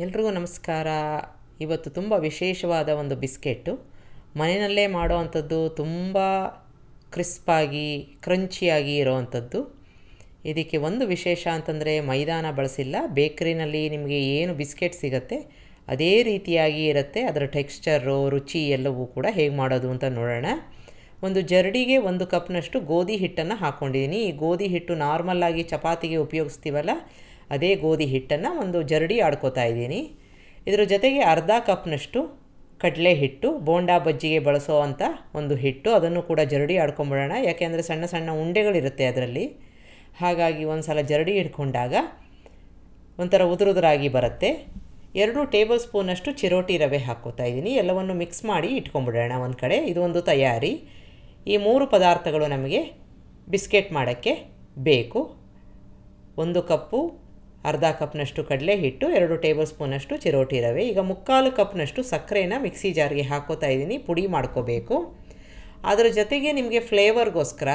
ಎಲ್ರಿಗೂ ನಮಸ್ಕಾರ. ಇವತ್ತು ತುಂಬ ವಿಶೇಷವಾದ ಒಂದು ಬಿಸ್ಕೆಟ್ಟು ಮನೆಯಲ್ಲೇ ಮಾಡೋವಂಥದ್ದು, ತುಂಬ ಕ್ರಿಸ್ಪಾಗಿ ಕ್ರಂಚಿಯಾಗಿ ಇರೋವಂಥದ್ದು. ಇದಕ್ಕೆ ಒಂದು ವಿಶೇಷ ಅಂತಂದರೆ ಮೈದಾನ ಬಳಸಿಲ್ಲ. ಬೇಕ್ರಿನಲ್ಲಿ ನಿಮಗೆ ಏನು ಬಿಸ್ಕೆಟ್ ಸಿಗುತ್ತೆ ಅದೇ ರೀತಿಯಾಗಿ ಇರುತ್ತೆ. ಅದರ ಟೆಕ್ಸ್ಚರು, ರುಚಿ ಎಲ್ಲವೂ ಕೂಡ ಹೇಗೆ ಮಾಡೋದು ಅಂತ ನೋಡೋಣ. ಒಂದು ಜರಡಿಗೆ 1 ಕಪ್ನಷ್ಟು ಗೋಧಿ ಹಿಟ್ಟನ್ನು ಹಾಕ್ಕೊಂಡಿದ್ದೀನಿ. ಈ ಗೋಧಿ ಹಿಟ್ಟು ನಾರ್ಮಲ್ಲಾಗಿ ಚಪಾತಿಗೆ ಉಪಯೋಗಿಸ್ತೀವಲ್ಲ, ಅದೇ ಗೋಧಿ ಹಿಟ್ಟನ್ನು ಒಂದು ಜರಡಿ ಆಡ್ಕೋತಾ ಇದ್ದೀನಿ. ಇದರ ಜೊತೆಗೆ ಅರ್ಧ ಕಪ್ನಷ್ಟು ಕಡಲೆ ಹಿಟ್ಟು, ಬೋಂಡಾ ಬಜ್ಜಿಗೆ ಬಳಸೋ ಅಂಥ ಒಂದು ಹಿಟ್ಟು, ಅದನ್ನು ಕೂಡ ಜರಡಿ ಆಡ್ಕೊಂಬಿಡೋಣ. ಯಾಕೆಂದರೆ ಸಣ್ಣ ಸಣ್ಣ ಉಂಡೆಗಳಿರುತ್ತೆ ಅದರಲ್ಲಿ. ಹಾಗಾಗಿ ಒಂದು ಸಲ ಜರಡಿ ಹಿಡ್ಕೊಂಡಾಗ ಒಂಥರ ಉದುರಾಗಿ ಬರುತ್ತೆ. 2 ಟೇಬಲ್ ಸ್ಪೂನಷ್ಟು ಚಿರೋಟಿ ರವೆ ಹಾಕ್ಕೋತಾ ಇದ್ದೀನಿ. ಎಲ್ಲವನ್ನು ಮಿಕ್ಸ್ ಮಾಡಿ ಇಟ್ಕೊಂಬಿಡೋಣ ಒಂದು ಕಡೆ. ಇದು ಒಂದು ತಯಾರಿ. ಈ 3 ಪದಾರ್ಥಗಳು ನಮಗೆ ಬಿಸ್ಕೆಟ್ ಮಾಡೋಕ್ಕೆ ಬೇಕು. 1 ಕಪ್ಪು ಅರ್ಧ ಕಪ್ನಷ್ಟು ಕಡಲೆ ಹಿಟ್ಟು, 2 ಟೇಬಲ್ ಸ್ಪೂನಷ್ಟು ಚಿರೋಟಿ ರವೆ. ಈಗ 3/4 ಕಪ್ನಷ್ಟು ಸಕ್ಕರೆನ ಮಿಕ್ಸಿ ಜಾರ್ಗೆ ಹಾಕ್ಕೋತಾ ಇದ್ದೀನಿ. ಪುಡಿ ಮಾಡ್ಕೋಬೇಕು. ಅದರ ಜೊತೆಗೆ ನಿಮಗೆ ಫ್ಲೇವರ್ಗೋಸ್ಕರ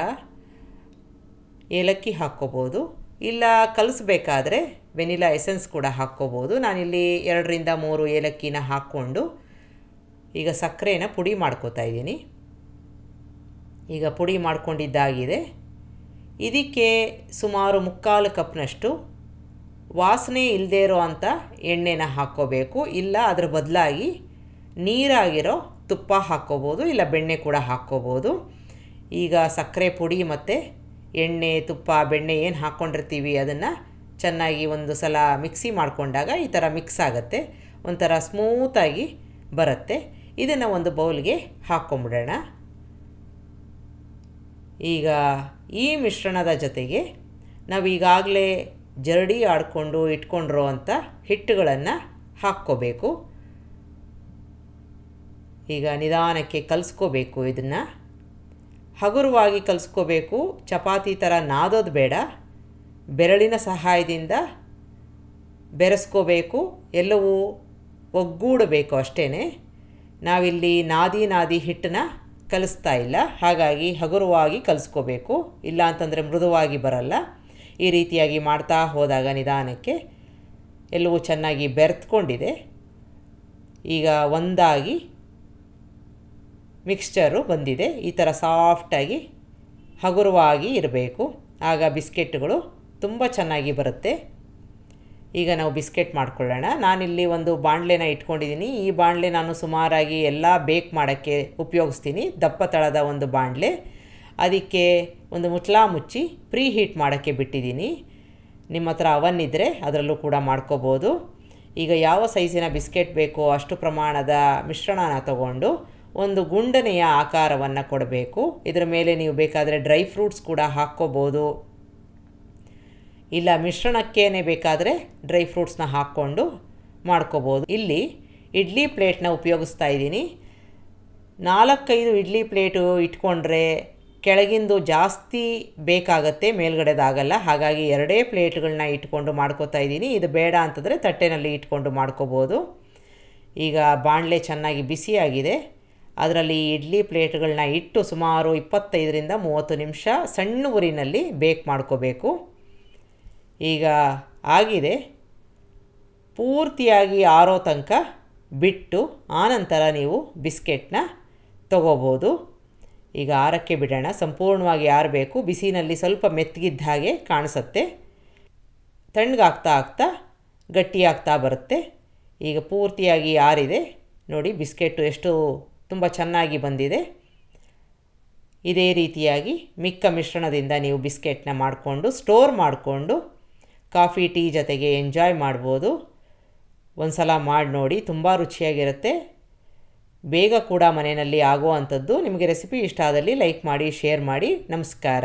ಏಲಕ್ಕಿ ಹಾಕ್ಕೋಬೋದು, ಇಲ್ಲ ಕಲಿಸ್ಬೇಕಾದ್ರೆ ವೆನಿಲಾ ಎಸೆನ್ಸ್ ಕೂಡ ಹಾಕ್ಕೋಬೋದು. ನಾನಿಲ್ಲಿ 2ರಿಂದ 3 ಏಲಕ್ಕಿನ ಹಾಕ್ಕೊಂಡು ಈಗ ಸಕ್ಕರೆನ ಪುಡಿ ಮಾಡ್ಕೋತಾ ಇದ್ದೀನಿ. ಈಗ ಪುಡಿ ಮಾಡ್ಕೊಂಡಿದ್ದಾಗಿದೆ. ಇದಕ್ಕೆ ಸುಮಾರು 3/4 ಕಪ್ನಷ್ಟು ವಾಸನೆ ಇಲ್ಲದೇ ಇರೋ ಅಂಥ ಎಣ್ಣೆನ ಹಾಕ್ಕೋಬೇಕು. ಇಲ್ಲ ಅದರ ಬದಲಾಗಿ ನೀರಾಗಿರೋ ತುಪ್ಪ ಹಾಕ್ಕೋಬೋದು, ಇಲ್ಲ ಬೆಣ್ಣೆ ಕೂಡ ಹಾಕ್ಕೋಬೋದು. ಈಗ ಸಕ್ಕರೆ ಪುಡಿ ಮತ್ತು ಎಣ್ಣೆ, ತುಪ್ಪ, ಬೆಣ್ಣೆ ಏನು ಹಾಕ್ಕೊಂಡಿರ್ತೀವಿ ಅದನ್ನು ಚೆನ್ನಾಗಿ ಒಂದು ಸಲ ಮಿಕ್ಸಿ ಮಾಡಿಕೊಂಡಾಗ ಈ ಥರ ಮಿಕ್ಸ್ ಆಗುತ್ತೆ, ಒಂಥರ ಸ್ಮೂತಾಗಿ ಬರುತ್ತೆ. ಇದನ್ನು ಒಂದು ಬೌಲ್ಗೆ ಹಾಕ್ಕೊಂಬಿಡೋಣ. ಈಗ ಈ ಮಿಶ್ರಣದ ಜೊತೆಗೆ ನಾವು ಈಗಾಗಲೇ ಜರಡಿ ಆಡಿಕೊಂಡು ಇಟ್ಕೊಂಡಿರೋ ಅಂಥ ಹಿಟ್ಟುಗಳನ್ನು ಹಾಕ್ಕೋಬೇಕು. ಈಗ ನಿಧಾನಕ್ಕೆ ಕಲಿಸ್ಕೋಬೇಕು. ಇದನ್ನು ಹಗುರವಾಗಿ ಕಲಿಸ್ಕೋಬೇಕು. ಚಪಾತಿ ಥರ ನಾದೋದು ಬೇಡ, ಬೆರಳಿನ ಸಹಾಯದಿಂದ ಬೆರೆಸ್ಕೋಬೇಕು. ಎಲ್ಲವೂ ಒಗ್ಗೂಡಬೇಕು ಅಷ್ಟೇ. ನಾವಿಲ್ಲಿ ನಾದಿ ಹಿಟ್ಟನ್ನ ಕಲಿಸ್ತಾ ಇಲ್ಲ, ಹಾಗಾಗಿ ಹಗುರವಾಗಿ ಕಲಿಸ್ಕೋಬೇಕು. ಇಲ್ಲ ಅಂತಂದರೆ ಮೃದುವಾಗಿ ಬರಲ್ಲ. ಈ ರೀತಿಯಾಗಿ ಮಾಡ್ತಾ ಹೋದಾಗ ನಿಧಾನಕ್ಕೆ ಎಲ್ಲವೂ ಚೆನ್ನಾಗಿ ಬೆರೆತ್ಕೊಂಡಿದೆ. ಈಗ ಒಂದಾಗಿ ಮಿಕ್ಸ್ಚರು ಬಂದಿದೆ. ಈ ಥರ ಸಾಫ್ಟಾಗಿ ಹಗುರವಾಗಿ ಇರಬೇಕು, ಆಗ ಬಿಸ್ಕೆಟ್ಗಳು ತುಂಬ ಚೆನ್ನಾಗಿ ಬರುತ್ತೆ. ಈಗ ನಾವು ಬಿಸ್ಕೆಟ್ ಮಾಡ್ಕೊಳ್ಳೋಣ. ನಾನಿಲ್ಲಿ ಒಂದು ಬಾಣಲೆನ ಇಟ್ಕೊಂಡಿದ್ದೀನಿ. ಈ ಬಾಣಲೆ ನಾನು ಸುಮಾರಾಗಿ ಎಲ್ಲ ಬೇಕ್ ಮಾಡೋಕ್ಕೆ ಉಪಯೋಗಿಸ್ತೀನಿ. ದಪ್ಪ ತಳದ ಒಂದು ಬಾಣಲೆ. ಅದಕ್ಕೆ ಒಂದು ಮುಚ್ಚಳ ಮುಚ್ಚಿ ಪ್ರೀ ಹೀಟ್ ಮಾಡೋಕ್ಕೆ ಬಿಟ್ಟಿದ್ದೀನಿ. ನಿಮ್ಮ ಹತ್ರ ಅವನ್ ಇದ್ದರೆ ಅದರಲ್ಲೂ ಕೂಡ ಮಾಡ್ಕೋಬೋದು. ಈಗ ಯಾವ ಸೈಜಿನ ಬಿಸ್ಕೆಟ್ ಬೇಕೋ ಅಷ್ಟು ಪ್ರಮಾಣದ ಮಿಶ್ರಣನ ತಗೊಂಡು ಒಂದು ಗುಂಡನೆಯ ಆಕಾರವನ್ನು ಕೊಡಬೇಕು. ಇದರ ಮೇಲೆ ನೀವು ಬೇಕಾದರೆ ಡ್ರೈ ಫ್ರೂಟ್ಸ್ ಕೂಡ ಹಾಕ್ಕೋಬೋದು, ಇಲ್ಲ ಮಿಶ್ರಣಕ್ಕೇನೆ ಬೇಕಾದರೆ ಡ್ರೈ ಫ್ರೂಟ್ಸ್ನ ಹಾಕ್ಕೊಂಡು ಮಾಡ್ಕೋಬೋದು. ಇಲ್ಲಿ ಇಡ್ಲಿ ಪ್ಲೇಟ್ನ ಉಪಯೋಗಿಸ್ತಾ ಇದ್ದೀನಿ. 4-5 ಇಡ್ಲಿ ಪ್ಲೇಟು ಇಟ್ಕೊಂಡ್ರೆ ಕೆಳಗಿಂದು ಜಾಸ್ತಿ ಬೇಕಾಗತ್ತೆ, ಮೇಲ್ಗಡೆದಾಗಲ್ಲ. ಹಾಗಾಗಿ 2 ಪ್ಲೇಟ್ಗಳನ್ನ ಇಟ್ಕೊಂಡು ಮಾಡ್ಕೋತಾ ಇದ್ದೀನಿ. ಇದು ಬೇಡ ಅಂತಂದರೆ ತಟ್ಟೆನಲ್ಲಿ ಇಟ್ಕೊಂಡು ಮಾಡ್ಕೋಬೋದು. ಈಗ ಬಾಣಲೆ ಚೆನ್ನಾಗಿ ಬಿಸಿಯಾಗಿದೆ. ಅದರಲ್ಲಿ ಇಡ್ಲಿ ಪ್ಲೇಟ್ಗಳನ್ನ ಇಟ್ಟು ಸುಮಾರು 25ರಿಂದ 30 ನಿಮಿಷ ಸಣ್ಣ ಉರಿನಲ್ಲಿ ಬೇಕ್ ಮಾಡ್ಕೋಬೇಕು. ಈಗ ಆಗಿದೆ. ಪೂರ್ತಿಯಾಗಿ ಆರೋ ತನಕ ಬಿಟ್ಟು ಆನಂತರ ನೀವು ಬಿಸ್ಕೆಟ್ನ ತಗೋಬೋದು. ಈಗ ಆರಕ್ಕೆ ಬಿಡೋಣ. ಸಂಪೂರ್ಣವಾಗಿ ಆರಬೇಕು. ಬಿಸಿನಲ್ಲಿ ಸ್ವಲ್ಪ ಮೆತ್ತಗಿದ್ದ ಹಾಗೆ ಕಾಣಿಸುತ್ತೆ. ತಣ್ಣಗಾಗ್ತಾ ಗಟ್ಟಿಯಾಗ್ತಾ ಬರುತ್ತೆ. ಈಗ ಪೂರ್ತಿಯಾಗಿ ಆರಿದೆ. ನೋಡಿ ಬಿಸ್ಕೆಟು ಎಷ್ಟು ತುಂಬ ಚೆನ್ನಾಗಿ ಬಂದಿದೆ. ಇದೇ ರೀತಿಯಾಗಿ ಮಿಕ್ಕ ಮಿಶ್ರಣದಿಂದ ನೀವು ಬಿಸ್ಕೆಟ್ನ ಮಾಡಿಕೊಂಡು ಸ್ಟೋರ್ ಮಾಡಿಕೊಂಡು ಕಾಫಿ, ಟೀ ಜೊತೆಗೆ ಎಂಜಾಯ್ ಮಾಡ್ಬೋದು. ಒಂದು ಸಲ ಮಾಡಿ ನೋಡಿ, ತುಂಬ ರುಚಿಯಾಗಿರುತ್ತೆ. ಬೇಗ ಕೂಡ ಮನೆಯಲ್ಲಿ ಆಗೋ ಅಂಥದ್ದು. ನಿಮಗೆ ರೆಸಿಪಿ ಇಷ್ಟ ಆದಲ್ಲಿ ಲೈಕ್ ಮಾಡಿ, ಶೇರ್ ಮಾಡಿ. ನಮಸ್ಕಾರ.